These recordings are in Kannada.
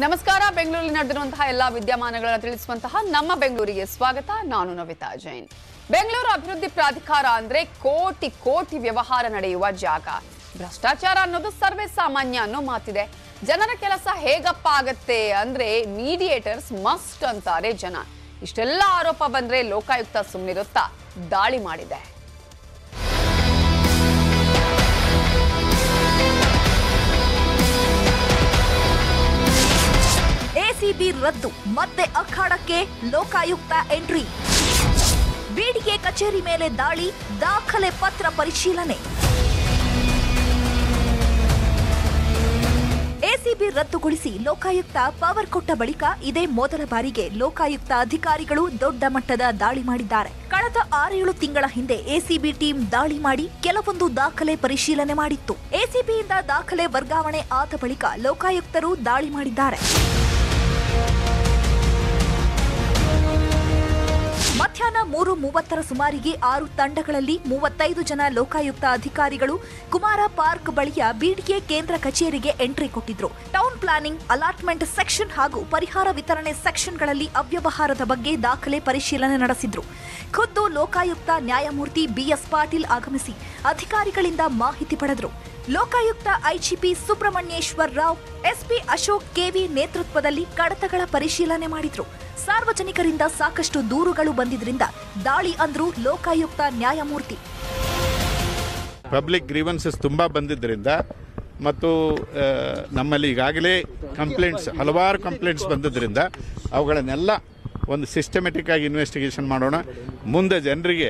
ನಮಸ್ಕಾರ. ಬೆಂಗಳೂರಲ್ಲಿ ನಡೆದಿರುವಂತಹ ಎಲ್ಲಾ ವಿದ್ಯಮಾನಗಳನ್ನು ತಿಳಿಸುವಂತಹ ನಮ್ಮ ಬೆಂಗಳೂರಿಗೆ ಸ್ವಾಗತ. ನಾನು ನವಿತಾ ಜೈನ್. ಬೆಂಗಳೂರು ಅಭಿವೃದ್ಧಿ ಪ್ರಾಧಿಕಾರ ಅಂದ್ರೆ ಕೋಟಿ ಕೋಟಿ ವ್ಯವಹಾರ ನಡೆಯುವ ಜಾಗ. ಭ್ರಷ್ಟಾಚಾರ ಅನ್ನೋದು ಸರ್ವೇ ಸಾಮಾನ್ಯ ಅನ್ನೋ ಮಾತಿದೆ. ಜನರ ಕೆಲಸ ಹೇಗಪ್ಪ ಆಗತ್ತೆ ಅಂದ್ರೆ ಮೀಡಿಯೇಟರ್ಸ್ ಮಸ್ಟ್ ಅಂತಾರೆ ಜನ. ಇಷ್ಟೆಲ್ಲ ಆರೋಪ ಬಂದ್ರೆ ಲೋಕಾಯುಕ್ತ ಸುಮ್ಮನಿರುತ್ತಾ? ದಾಳಿ ಮಾಡಿದೆ. ಎಸಿಬಿ ರದ್ದು, ಮತ್ತೆ ಅಖಾಡಕ್ಕೆ ಲೋಕಾಯುಕ್ತ ಎಂಟ್ರಿ. ಬಿಡಿಎ ಕಚೇರಿ ಮೇಲೆ ದಾಳಿ, ದಾಖಲೆ ಪತ್ರ ಪರಿಶೀಲನೆ. ಎಸಿಬಿ ರದ್ದುಗೊಳಿಸಿ ಲೋಕಾಯುಕ್ತ ಪವರ್ ಕೊಟ್ಟ ಬಳಿಕ ಇದೇ ಮೊದಲ ಬಾರಿಗೆ ಲೋಕಾಯುಕ್ತ ಅಧಿಕಾರಿಗಳು ದೊಡ್ಡ ಮಟ್ಟದ ದಾಳಿ ಮಾಡಿದ್ದಾರೆ. ಕಳೆದ 6-7 ತಿಂಗಳ ಹಿಂದೆ ಎಸಿಬಿ ಟೀಮ್ ದಾಳಿ ಮಾಡಿ ಕೆಲವೊಂದು ದಾಖಲೆ ಪರಿಶೀಲನೆ ಮಾಡಿತ್ತು. ಎಸಿಬಿಯಿಂದ ದಾಖಲೆ ವರ್ಗಾವಣೆ ಆದ ಬಳಿಕ ಲೋಕಾಯುಕ್ತರು ದಾಳಿ ಮಾಡಿದ್ದಾರೆ. ಮಧ್ಯಾಹ್ನ 3:30 ಸುಮಾರಿಗೆ 6 ತಂಡಗಳಲ್ಲಿ 35 ಜನ ಲೋಕಾಯುಕ್ತ ಅಧಿಕಾರಿಗಳು ಕುಮಾರ ಪಾರ್ಕ್ ಬಳಿಯ ಬಿಡಿಎ ಕೇಂದ್ರ ಕಚೇರಿಗೆ ಎಂಟ್ರಿ ಕೊಟ್ಟಿದ್ರು. ಟೌನ್ ಪ್ಲಾನಿಂಗ್, ಅಲಾಟ್ಮೆಂಟ್ ಸೆಕ್ಷನ್ ಹಾಗೂ ಪರಿಹಾರ ವಿತರಣೆ ಸೆಕ್ಷನ್ಗಳಲ್ಲಿ ಅವ್ಯವಹಾರದ ಬಗ್ಗೆ ದಾಖಲೆ ಪರಿಶೀಲನೆ ನಡೆಸಿದ್ರು. ಖುದ್ದು ಲೋಕಾಯುಕ್ತ ನ್ಯಾಯಮೂರ್ತಿ ಬಿಎಸ್ ಪಾಟೀಲ್ ಆಗಮಿಸಿ ಅಧಿಕಾರಿಗಳಿಂದ ಮಾಹಿತಿ ಪಡೆದರು. Lokayukta IGP Subrahmanyeshwar Rao, SP Ashok K V ನೇತೃತ್ವದಲ್ಲಿ ಕಡತಗಳ ಪರಿಶೀಲನೆ ಮಾಡಿದ್ರು. ಸಾರ್ವಜನಿಕರಿಂದ ಸಾಕಷ್ಟು ದೂರುಗಳು ಬಂದಿದ್ರಿಂದ ದಾಳಿ ಅಂದ್ರು ಲೋಕಾಯುಕ್ತ ನ್ಯಾಯಮೂರ್ತಿ. ಪಬ್ಲಿಕ್ ಗ್ರೀವೆನ್ಸಸ್ ತುಂಬಾ ಬಂದಿದ್ದರಿಂದ ಮತ್ತು ನಮ್ಮಲ್ಲಿ ಈಗಾಗಲೇ ಹಲವಾರು ಕಂಪ್ಲೇಂಟ್ಸ್ ಬಂದಿದ್ದರಿಂದ ಅವುಗಳನ್ನೆಲ್ಲ ಒಂದು ಸಿಸ್ಟಮೆಟಿಕ್ ಆಗಿ ಇನ್ವೆಸ್ಟಿಗೇಷನ್ ಮಾಡೋಣ. ಮುಂದೆ ಜನರಿಗೆ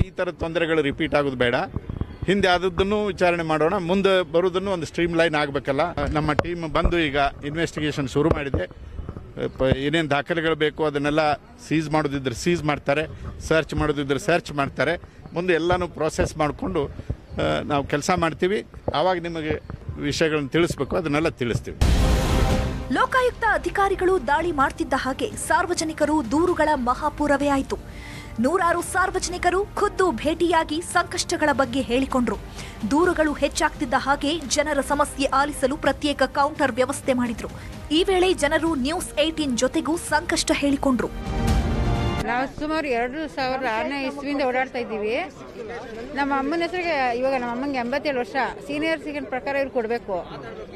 ಈ ಥರದ ತೊಂದರೆಗಳು ರಿಪೀಟ್ ಆಗೋದು ಬೇಡ. ಹಿಂದೆ ಆದದ್ದನ್ನು ವಿಚಾರಣೆ ಮಾಡೋಣ. ಮುಂದೆ ಬರೋದನ್ನು ಒಂದು ಸ್ಟ್ರೀಮ್ ಲೈನ್ ಆಗಬೇಕಲ್ಲ. ನಮ್ಮ ಟೀಮ್ ಬಂದು ಈಗ ಇನ್ವೆಸ್ಟಿಗೇಷನ್ ಶುರು ಮಾಡಿದೆ. ಏನೇನು ದಾಖಲೆಗಳು ಬೇಕು ಅದನ್ನೆಲ್ಲ ಸೀಸ್ ಮಾಡೋದಿದ್ರೆ ಸೀಸ್ ಮಾಡ್ತಾರೆ, ಸರ್ಚ್ ಮಾಡೋದಿದ್ರೆ ಸರ್ಚ್ ಮಾಡ್ತಾರೆ. ಮುಂದೆ ಎಲ್ಲನೂ ಪ್ರೋಸೆಸ್ ಮಾಡಿಕೊಂಡು ನಾವು ಕೆಲಸ ಮಾಡ್ತೀವಿ. ಆವಾಗ ನಿಮಗೆ ವಿಷಯಗಳನ್ನು ತಿಳಿಸ್ಬೇಕು, ಅದನ್ನೆಲ್ಲ ತಿಳಿಸ್ತೀವಿ. ಲೋಕಾಯುಕ್ತ ಅಧಿಕಾರಿಗಳು ದಾಳಿ ಮಾಡ್ತಿದ್ದ ಹಾಗೆ ಸಾರ್ವಜನಿಕರು ದೂರುಗಳ ಮಹಾಪೂರವೇ ಆಯಿತು. ನೂರಾರು ಸಾರ್ವಜನಿಕರು ಖುದ್ದು ಭೇಟಿಯಾಗಿ ಸಂಕಷ್ಟಗಳ ಬಗ್ಗೆ ಹೇಳಿಕೊಂಡ್ರು. ದೂರುಗಳು ಹೆಚ್ಚಾಗ್ತಿದ್ದ ಹಾಗೆ ಜನರ ಸಮಸ್ಯೆ ಆಲಿಸಲು ಪ್ರತ್ಯೇಕ ಕೌಂಟರ್ ವ್ಯವಸ್ಥೆ ಮಾಡಿದ್ರು. ಈ ವೇಳೆ ಜನರು ನ್ಯೂಸ್ 18 ಜೊತೆಗೂ ಸಂಕಷ್ಟ ಹೇಳಿಕೊಂಡ್ರು. ನಾವು ಸುಮಾರು 2006ನೇ ಇಸ್ವಿಯಿಂದ ಓಡಾಡ್ತಾ ಇದ್ದೀವಿ. ನಮ್ಮ ಅಮ್ಮನ ಹೆಸರಿಗೆ ಇವಾಗ ನಮ್ಮ ಅಮ್ಮಂಗೆ 87 ವರ್ಷ. ಸೀನಿಯರ್ ಸಿಟಿಜನ್ ಪ್ರಕಾರ ಇವ್ರು ಕೊಡಬೇಕು.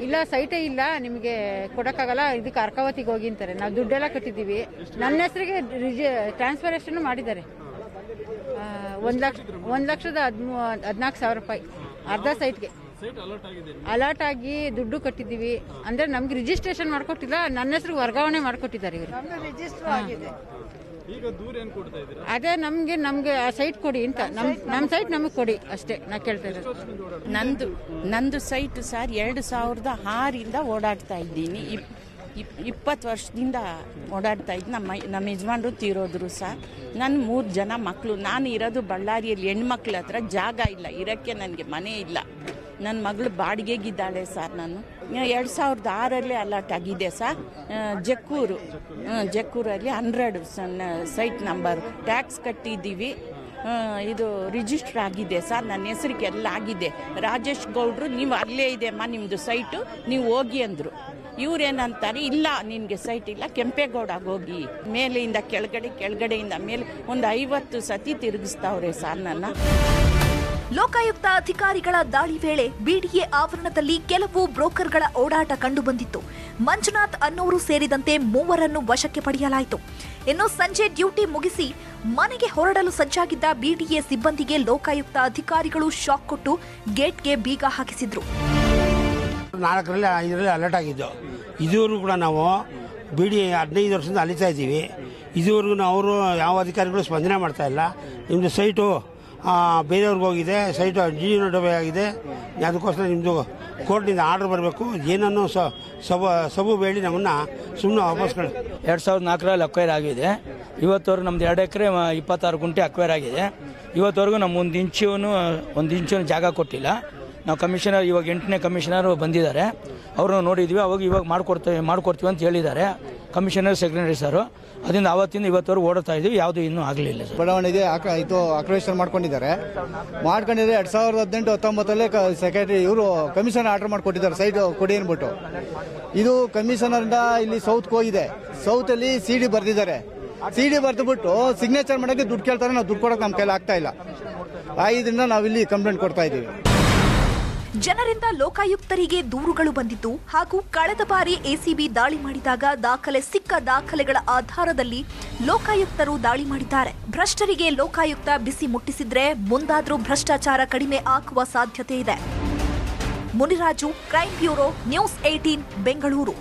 ಇಲ್ಲ ಸೈಟೇ ಇಲ್ಲ, ನಿಮಗೆ ಕೊಡೋಕ್ಕಾಗಲ್ಲ, ಇದಕ್ಕೆ ಅರ್ಕಾವತಿಗೆ ಹೋಗಿ ಅಂತಾರೆ. ನಾವು ದುಡ್ಡೆಲ್ಲ ಕಟ್ಟಿದ್ದೀವಿ. ನನ್ನ ಹೆಸರಿಗೆ ಟ್ರಾನ್ಸ್ಫರೇಷನ್ ಮಾಡಿದ್ದಾರೆ. 1,14,000 ರೂಪಾಯಿ ಅರ್ಧ ಸೈಟ್ಗೆ ಅಲರ್ಟ್ ಆಗಿ ದುಡ್ಡು ಕಟ್ಟಿದ್ದೀವಿ. ಅಂದರೆ ನಮ್ಗೆ ರಿಜಿಸ್ಟ್ರೇಷನ್ ಮಾಡ್ಕೊಟ್ಟಿಲ್ಲ, ನನ್ನ ಹೆಸರಿಗೆ ವರ್ಗಾವಣೆ ಮಾಡ್ಕೊಟ್ಟಿದ್ದಾರೆ ಇವರು. ಅದೇ ನಮ್ಗೆ ಆ ಸೈಟ್ ಕೊಡಿ ಅಂತ, ನಮ್ಮ ಸೈಟ್ ನಮಗೆ ಕೊಡಿ ಅಷ್ಟೇ ನಾ ಕೇಳ್ತಾ ಇರೋದು. ನಂದು ಸೈಟ್ ಸರ್ 2006ರಿಂದ ಓಡಾಡ್ತಾ ಇದ್ದೀನಿ. 20 ವರ್ಷದಿಂದ ಓಡಾಡ್ತಾ ಇದ್ದು. ನಮ್ಮ ಯಜಮಾನ್ರು ತೀರೋದ್ರು ಸರ್. ನನ್ನ 3 ಜನ ಮಕ್ಕಳು. ನಾನು ಇರೋದು ಬಳ್ಳಾರಿಯಲ್ಲಿ. ಹೆಣ್ಮಕ್ಳ ಹತ್ರ ಜಾಗ ಇಲ್ಲ ಇರೋಕ್ಕೆ, ನನಗೆ ಮನೆ ಇಲ್ಲ. ನನ್ನ ಮಗಳು ಬಾಡಿಗೆಗಿದ್ದಾಳೆ ಸರ್. ನಾನು 2006ರಲ್ಲಿ ಅಲರ್ಟ್ ಆಗಿದೆ ಸರ್. ಜಕ್ಕೂರಲ್ಲಿ 100 ಸೈಟ್ ನಂಬರ್ ಟ್ಯಾಕ್ಸ್ ಕಟ್ಟಿದ್ದೀವಿ. ಇದು ರಿಜಿಸ್ಟರ್ ಆಗಿದೆ ಸರ್. ನನ್ನ ಹೆಸರಿಗೆ ಎಲ್ಲ ಆಗಿದೆ. ರಾಜೇಶ್ ಗೌಡ್ರು ನೀವು ಅಲ್ಲೇ ಇದೆ ಅಮ್ಮ ನಿಮ್ಮದು ಸೈಟು, ನೀವು ಹೋಗಿ ಅಂದರು. ಇವ್ರೇನಂತಾರೆ, ಇಲ್ಲ ನಿನಗೆ ಸೈಟ್ ಇಲ್ಲ, ಕೆಂಪೇಗೌಡಾಗ ಹೋಗಿ. ಮೇಲೆಯಿಂದ ಕೆಳಗಡೆಯಿಂದ ಮೇಲೆ ಒಂದು 50 ಸತಿ ತಿರುಗಿಸ್ತಾವ್ರೆ ಸರ್ ನನ್ನ. ಲೋಕಾಯುಕ್ತ ಅಧಿಕಾರಿಗಳ ದಾಳಿ ವೇಳೆ ಬಿಡಿಎ ಆವರಣದಲ್ಲಿ ಕೆಲವು ಬ್ರೋಕರ್ಗಳ ಓಡಾಟ ಕಂಡುಬಂದಿತ್ತು. ಮಂಜುನಾಥ್ ಅನ್ನೋರು ಸೇರಿದಂತೆ 3 ವಶಕ್ಕೆ ಪಡೆಯಲಾಯಿತು. ಇನ್ನು ಸಂಜೆ ಡ್ಯೂಟಿ ಮುಗಿಸಿ ಮನೆಗೆ ಹೊರಡಲು ಸಜ್ಜಾಗಿದ್ದ ಬಿಡಿಎ ಸಿಬ್ಬಂದಿಗೆ ಲೋಕಾಯುಕ್ತ ಅಧಿಕಾರಿಗಳು ಶಾಕ್ ಕೊಟ್ಟು ಗೇಟ್ಗೆ ಬೀಗ ಹಾಕಿಸಿದ್ರು. 4ರಲ್ಲಿ 5ರಲ್ಲಿ ಅಲರ್ಟ್ ಆಗಿದ್ದು. ಇದುವರೆಗೂ ಕೂಡ ನಾವು ಬಿಡಿ 15 ವರ್ಷದಿಂದ ಅಲಿತಾ ಇದ್ದೀವಿ. ಇದುವರೆಗೂ ಅವರು ಯಾವ ಅಧಿಕಾರಿಗಳು ಸ್ಪಂದನೆ ಮಾಡ್ತಾ ಇಲ್ಲ. ನಿಮ್ಮದು ಸೈಟು ಬೇರೆಯವ್ರಿಗೆ ಹೋಗಿದೆ, ಸೈಟು ಅಡ್ಜಿನೋಟವೇ ಆಗಿದೆ, ಅದಕ್ಕೋಸ್ಕರ ನಿಮ್ಮದು ಕೋರ್ಟ್ನಿಂದ ಆರ್ಡರ್ ಬರಬೇಕು, ಏನನ್ನೋ ಸಬು ಬೇಡಿ ನಮ್ಮನ್ನು ಸುಮ್ಮನೆ ವಾಪಸ್ 2004ರಲ್ಲಿ ಅಕ್ವೈರ್ ಆಗಿದೆ. ಇವತ್ತವರೆಗೂ ನಮ್ದು 2 ಎಕರೆ 26 ಗುಂಟೆ ಅಕ್ವೈರ್ ಆಗಿದೆ. ಇವತ್ತವರೆಗೂ ನಮ್ಮ ಒಂದು ಇಂಚು ಜಾಗ ಕೊಟ್ಟಿಲ್ಲ. ನಾವು ಕಮಿಷನರ್, ಇವಾಗ 8ನೇ ಕಮಿಷನರ್ ಬಂದಿದ್ದಾರೆ, ಅವ್ರನ್ನ ನೋಡಿದ್ವಿ. ಇವಾಗ ಮಾಡ್ಕೊಡ್ತೀವಿ ಅಂತ ಹೇಳಿದ್ದಾರೆ. Commissioner secretary sir. ಅದರಿಂದ ಆವತ್ತಿಂದ ಇವತ್ತವರೆಗೂ ಓಡ್ತಾ ಇದ್ದೀವಿ, ಯಾವುದು ಇನ್ನೂ ಆಗಲಿಲ್ಲ ಸರ್. ಬಡಾವಣೆಗೆ ಇದು ಅಕ್ವೇಷನ್ ಮಾಡ್ಕೊಂಡಿದ್ದಾರೆ. 2018-19 ಸೆಕ್ರೆಟರಿ ಇವರು ಕಮಿಷನರ್ ಆರ್ಡರ್ ಮಾಡಿಕೊಟ್ಟಿದ್ದಾರೆ ಸೈಟ್ ಕೊಡಿ ಅಂದ್ಬಿಟ್ಟು. ಇದು ಕಮಿಷನರಿಂದ ಇಲ್ಲಿ ಸೌತ್ಗೆ ಹೋಗಿದೆ. ಸೌತಲ್ಲಿ CD ಬರೆದಿದ್ದಾರೆ. CD ಬರೆದುಬಿಟ್ಟು ಸಿಗ್ನೇಚರ್ ಮಾಡೋಕ್ಕೆ ದುಡ್ಡು ಕೇಳ್ತಾರೆ. ನಾವು ದುಡ್ಡು ಕೊಡೋಕೆ ನಮ್ಮ ಕೈಲಿ ಆಗ್ತಾ ಇಲ್ಲ. ಇದರಿಂದ ನಾವಿಲ್ಲಿ ಕಂಪ್ಲೇಂಟ್ ಕೊಡ್ತಾ ಇದ್ದೀವಿ. ಜನರಿಂದ ಲೋಕಾಯುಕ್ತರಿಗೆ ದೂರುಗಳು ಬಂದಿದ್ದು ಹಾಗೂ ಕಳೆದ ಬಾರಿ ಎಸಿಬಿ ದಾಳಿ ಮಾಡಿದಾಗ ಸಿಕ್ಕ ದಾಖಲೆಗಳ ಆಧಾರದಲ್ಲಿ ಲೋಕಾಯುಕ್ತರು ದಾಳಿ ಮಾಡಿದ್ದಾರೆ. ಭ್ರಷ್ಟರಿಗೆ ಲೋಕಾಯುಕ್ತ ಬಿಸಿ ಮುಟ್ಟಿಸಿದ್ರೆ ಮುಂದಾದ್ರೂ ಭ್ರಷ್ಟಾಚಾರ ಕಡಿಮೆ ಆಗುವ ಸಾಧ್ಯತೆ ಇದೆ. Muniraju, crime bureau, news 18, Bengaluru.